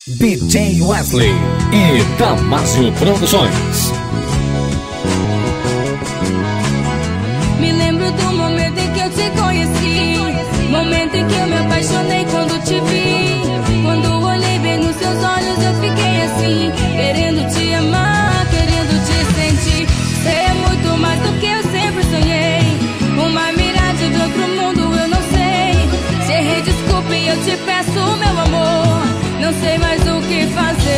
DJ Wesley e Damásio Produções. Me lembro do momento em que eu te conheci, momento em que eu me apaixonei quando te vi. Quando olhei bem nos seus olhos eu fiquei assim, querendo te amar, querendo te sentir. Você é muito mais do que eu sempre sonhei, uma miragem de outro mundo eu não sei. Se errei, desculpe, eu te peço, meu amor, não sei mais o que fazer.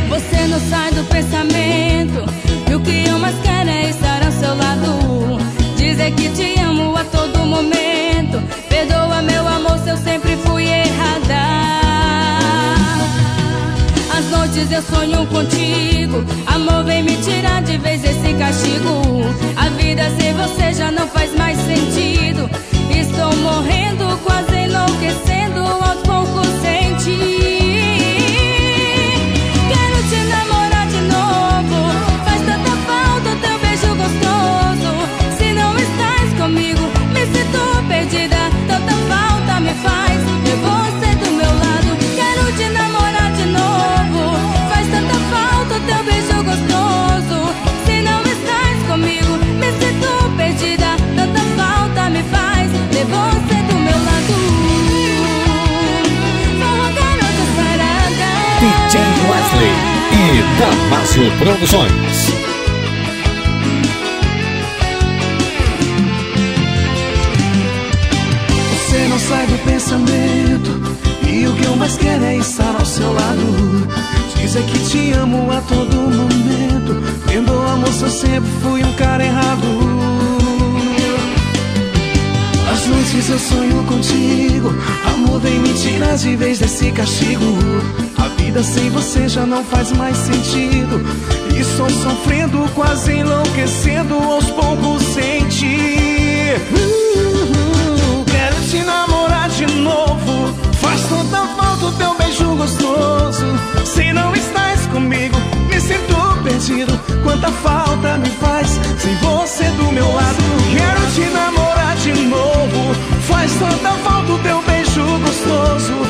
Você não sai do pensamento, e o que eu mais quero é estar ao seu lado. Dizer que te amo a todo momento. Perdoa, meu amor, se eu sempre fui errada. Às noites eu sonho contigo, amor, vem me tirar de vez esse castigo. A vida sem você já não faz mais sentido. Estou morrendo, quase enlouquecendo, aos poucos sem ti. Quero te namorar de novo, faz tanta falta o teu beijo gostoso. Se não estás comigo, me sinto perdida, tanta falta me faz ter você do meu lado. Quero te namorar de novo, faz tanta falta o teu beijo gostoso. Se não estás comigo, me sinto perdida, tanta falta me faz ter você do meu lado. Sou a garota sarada. DJ Wesley e Damásio Produções. Você não sai do pensamento, e o que eu mais quero é estar ao seu lado. Dizer que te amo a todo momento. Perdoa, moça, eu sempre fui um cara errado. Às noites eu sonho contigo, amor, vem me tirar de vez desse castigo. A vida sem você já não faz mais sentido. Estou sofrendo, quase enlouquecendo, aos poucos sem ti. Quero te namorar de novo, faz tanta falta o teu beijo gostoso. Se não estás comigo, me sinto perdido, quanta falta me faz sem você do meu lado. Quero te namorar de novo, faz tanta falta o teu beijo gostoso.